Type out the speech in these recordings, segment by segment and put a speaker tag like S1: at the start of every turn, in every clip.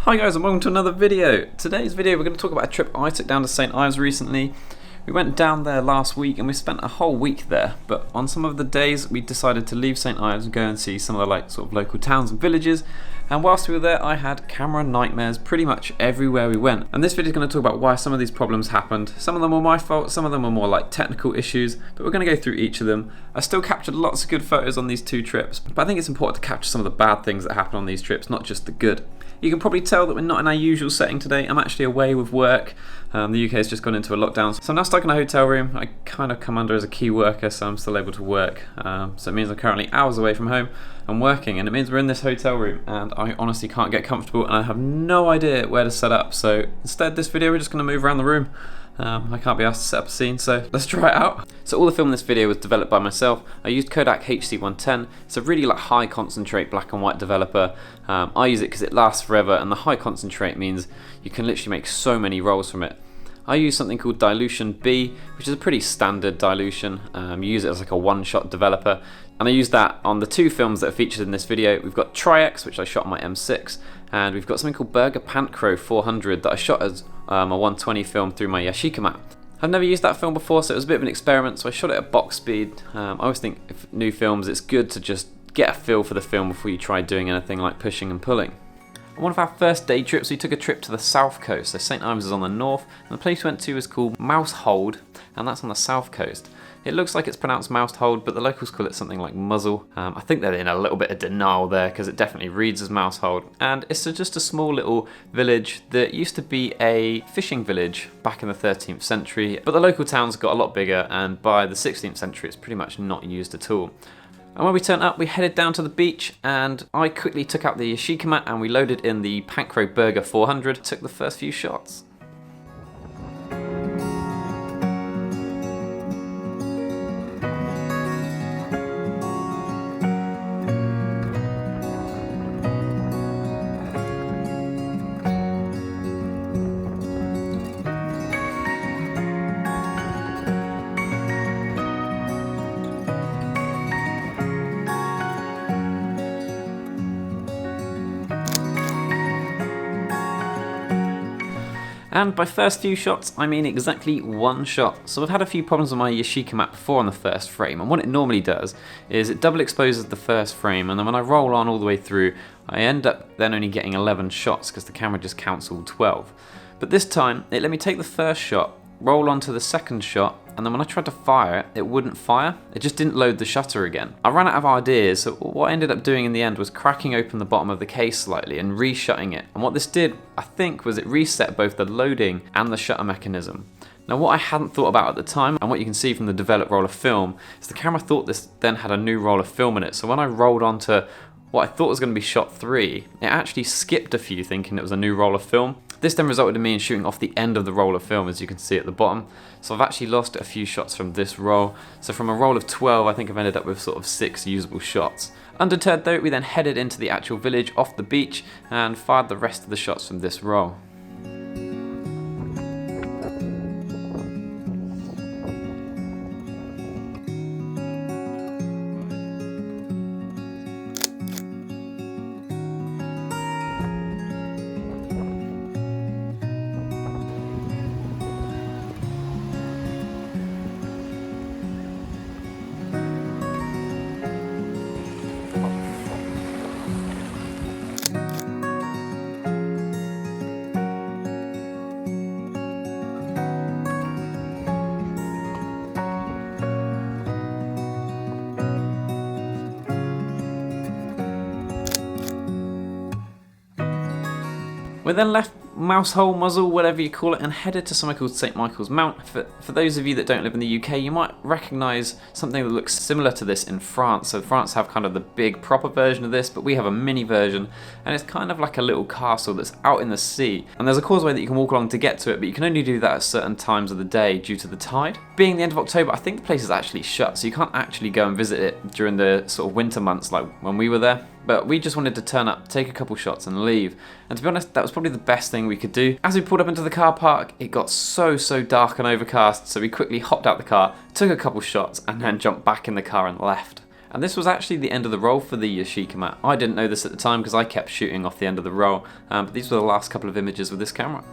S1: Hi guys and welcome to another video. Today's video we're going to talk about a trip I took down to St Ives recently. We went down there last week and we spent a whole week there, but on some of the days we decided to leave St Ives and go and see some of the sort of local towns and villages, and whilst we were there I had camera nightmares pretty much everywhere we went. And this video is going to talk about why some of these problems happened. Some of them were my fault, some of them were more like technical issues, but we're going to go through each of them. I still captured lots of good photos on these two trips, but I think it's important to capture some of the bad things that happen on these trips, not just the good. You can probably tell that we're not in our usual setting today. I'm actually away with work. The UK has just gone into a lockdown, so I'm now stuck in a hotel room. I kind of come under as a key worker, so I'm still able to work. So it means I'm currently hours away from home and working, and it means we're in this hotel room, and I honestly can't get comfortable, and I have no idea where to set up. So instead, this video we're just going to move around the room. I can't be asked to set up a scene, so let's try it out. So all the film in this video was developed by myself. I used Kodak HC110. It's a really high concentrate black and white developer. I use it because it lasts forever, and the high concentrate means you can literally make so many rolls from it. I use something called dilution B, which is a pretty standard dilution. You use it as like a one-shot developer, and I use that on the two films that are featured in this video. We've got Tri-x, which I shot on my M6, and we've got something called Bergger Pancro 400 that I shot as a 120 film through my Yashica Mat. I've never used that film before, so it was a bit of an experiment, so I shot it at box speed. I always think if new films, it's good to just get a feel for the film before you try doing anything like pushing and pulling. On one of our first day trips, we took a trip to the south coast. So St Ives is on the north, and the place we went to is called Mousehold, and that's on the south coast. It looks like it's pronounced Mousehold, but the locals call it something like Mousehold. I think they're in a little bit of denial there because it definitely reads as Mousehold. And it's just a small little village that used to be a fishing village back in the 13th century, but the local towns got a lot bigger, and by the 16th century it's pretty much not used at all. And when we turned up, we headed down to the beach, and I quickly took out the Yashica Mat and we loaded in the Pancro Bergger 400, took the first few shots. And by first few shots, I mean exactly one shot. So I've had a few problems with my Yashica Mat before on the first frame, and what it normally does is it double exposes the first frame, and then when I roll on all the way through, I end up then only getting 11 shots because the camera just counts all 12. But this time, it let me take the first shot, roll on to the second shot, and then when I tried to fire it, it wouldn't fire. It just didn't load the shutter again. I ran out of ideas, so what I ended up doing in the end was cracking open the bottom of the case slightly and reshutting it. And what this did, I think, was it reset both the loading and the shutter mechanism. Now what I hadn't thought about at the time, and what you can see from the developed roll of film, is the camera thought this then had a new roll of film in it. So when I rolled onto what I thought was going to be shot 3, it actually skipped a few thinking it was a new roll of film. This then resulted in me shooting off the end of the roll of film, as you can see at the bottom. So I've actually lost a few shots from this roll. So from a roll of 12, I think I've ended up with sort of 6 usable shots. Undeterred though, we then headed into the actual village off the beach and fired the rest of the shots from this roll. We then left Mousehole, Mousehold, whatever you call it, and headed to somewhere called St Michael's Mount. For those of you that don't live in the UK, you might recognise something that looks similar to this in France. So France have kind of the big proper version of this, but we have a mini version, and it's kind of like a little castle that's out in the sea. And there's a causeway that you can walk along to get to it, but you can only do that at certain times of the day due to the tide. Being the end of October, I think the place is actually shut, so you can't actually go and visit it during the sort of winter months like when we were there. But we just wanted to turn up, take a couple shots and leave. And to be honest, that was probably the best thing we could do. As we pulled up into the car park, it got so dark and overcast, so we quickly hopped out the car, took a couple shots and then jumped back in the car and left. And this was actually the end of the roll for the Yashica Mat. I didn't know this at the time because I kept shooting off the end of the roll, but these were the last couple of images with this camera.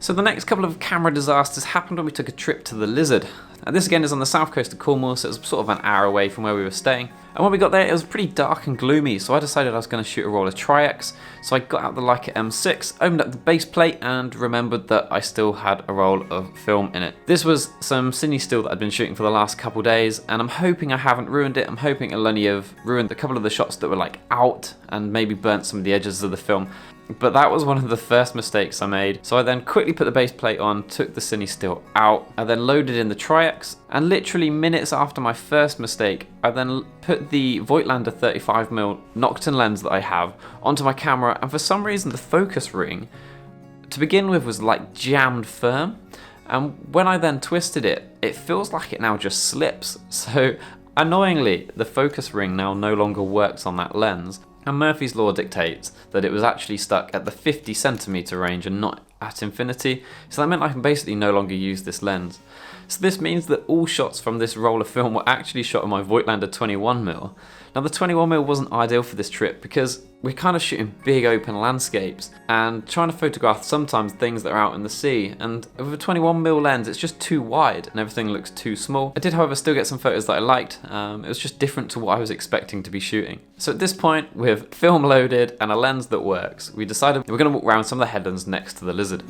S1: So the next couple of camera disasters happened when we took a trip to the Lizard. Now this again is on the south coast of Cornwall, so it was sort of an hour away from where we were staying. And when we got there, it was pretty dark and gloomy, so I decided I was going to shoot a roll of Tri-x. So I got out the Leica M6, opened up the base plate, and remembered that I still had a roll of film in it. This was some cine still that I'd been shooting for the last couple days, and I'm hoping I haven't ruined it. I'm hoping it'll only have ruined a couple of the shots that were like out, and maybe burnt some of the edges of the film. But that was one of the first mistakes I made. So I then quickly put the base plate on, took the cine still out, I then loaded in the Tri-x, and literally minutes after my first mistake, I then put the Voigtlander 35mm Nocturne lens that I have onto my camera, and for some reason the focus ring, to begin with, was like jammed firm. And when I then twisted it, it feels like it now just slips. So annoyingly, the focus ring now no longer works on that lens. And Murphy's law dictates that it was actually stuck at the 50cm range and not at infinity, so that meant I can basically no longer use this lens. So this means that all shots from this roll of film were actually shot on my Voigtlander 21mm. Now the 21mm wasn't ideal for this trip because we're kind of shooting big open landscapes and trying to photograph sometimes things that are out in the sea, and with a 21mm lens it's just too wide and everything looks too small. I did however still get some photos that I liked. It was just different to what I was expecting to be shooting. So at this point, with film loaded and a lens that works, we decided we're going to walk around some of the headlands next to the Lizard.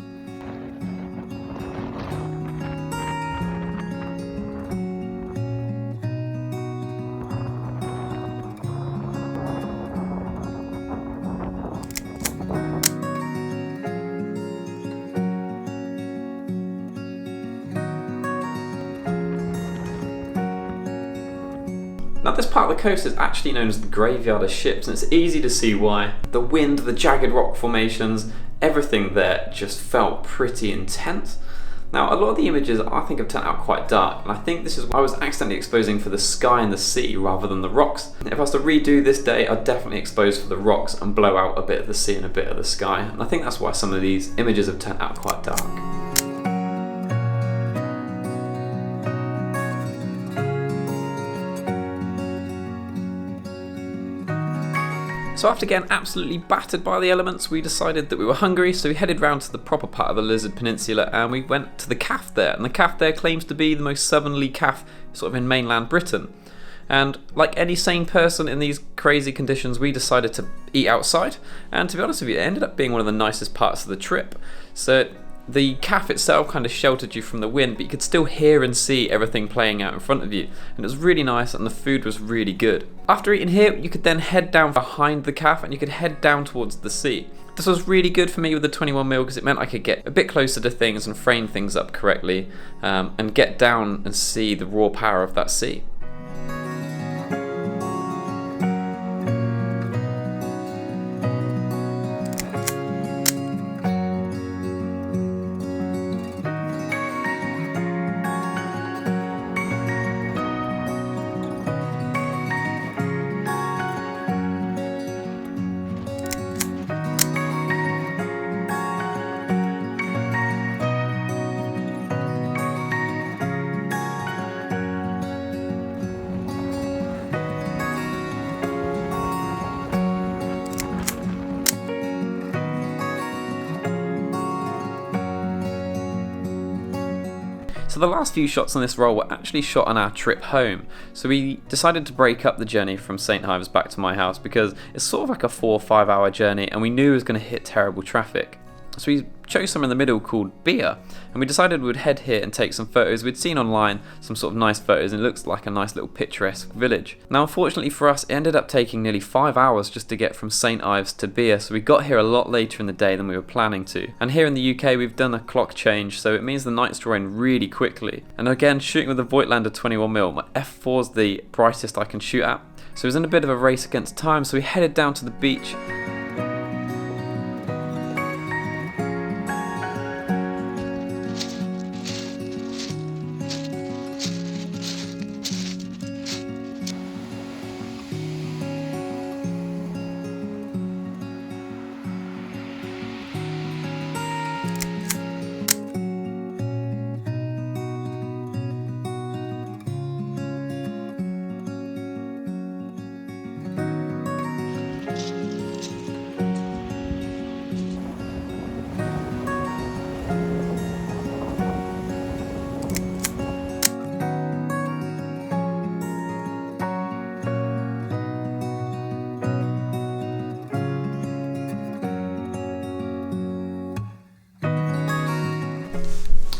S1: Now this part of the coast is actually known as the graveyard of ships, and it's easy to see why. The wind, the jagged rock formations, everything there just felt pretty intense. Now a lot of the images I think have turned out quite dark, and I think this is why I was accidentally exposing for the sky and the sea rather than the rocks. If I was to redo this day, I'd definitely expose for the rocks and blow out a bit of the sea and a bit of the sky, and I think that's why some of these images have turned out quite dark. So after getting absolutely battered by the elements, we decided that we were hungry, so we headed round to the proper part of the Lizard Peninsula and we went to the calf there. And the calf there claims to be the most southerly calf sort of in mainland Britain. And like any sane person in these crazy conditions, we decided to eat outside. And to be honest with you, it ended up being one of the nicest parts of the trip. So the calf itself kind of sheltered you from the wind, but you could still hear and see everything playing out in front of you, and it was really nice and the food was really good. After eating here, you could then head down behind the calf and you could head down towards the sea. This was really good for me with the 21mm because it meant I could get a bit closer to things and frame things up correctly, and get down and see the raw power of that sea. So the last few shots on this roll were actually shot on our trip home. So we decided to break up the journey from St. Ives back to my house because it's sort of like a 4 or 5 hour journey and we knew it was going to hit terrible traffic. So we chose somewhere in the middle called Beer, and we decided we'd head here and take some photos. We'd seen online some sort of nice photos and it looks like a nice little picturesque village. Now unfortunately for us, it ended up taking nearly 5 hours just to get from St. Ives to Beer, so we got here a lot later in the day than we were planning to. And here in the UK we've done a clock change, so it means the night's drawing really quickly. And again, shooting with the Voigtlander 21mm, my f4's the brightest I can shoot at, so it was in a bit of a race against time, so we headed down to the beach.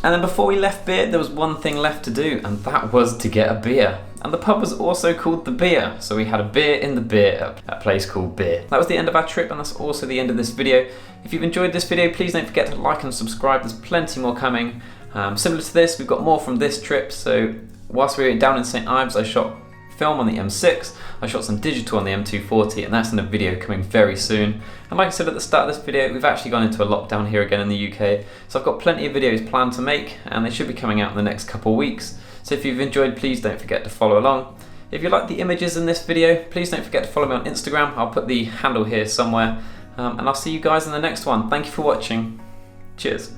S1: And then before we left beer, there was one thing left to do, and that was to get a beer. And the pub was also called The Beer, so we had a beer in the beer at a place called Beer. That was the end of our trip, and that's also the end of this video. If you've enjoyed this video, please don't forget to like and subscribe. There's plenty more coming. Similar to this, we've got more from this trip. So whilst we were down in St Ives, I shot film on the M6, I shot some digital on the M240, and that's in a video coming very soon. And like I said at the start of this video, we've actually gone into a lockdown here again in the UK, so I've got plenty of videos planned to make, and they should be coming out in the next couple of weeks. So if you've enjoyed, please don't forget to follow along. If you like the images in this video, please don't forget to follow me on Instagram. I'll put the handle here somewhere, and I'll see you guys in the next one. Thank you for watching. Cheers.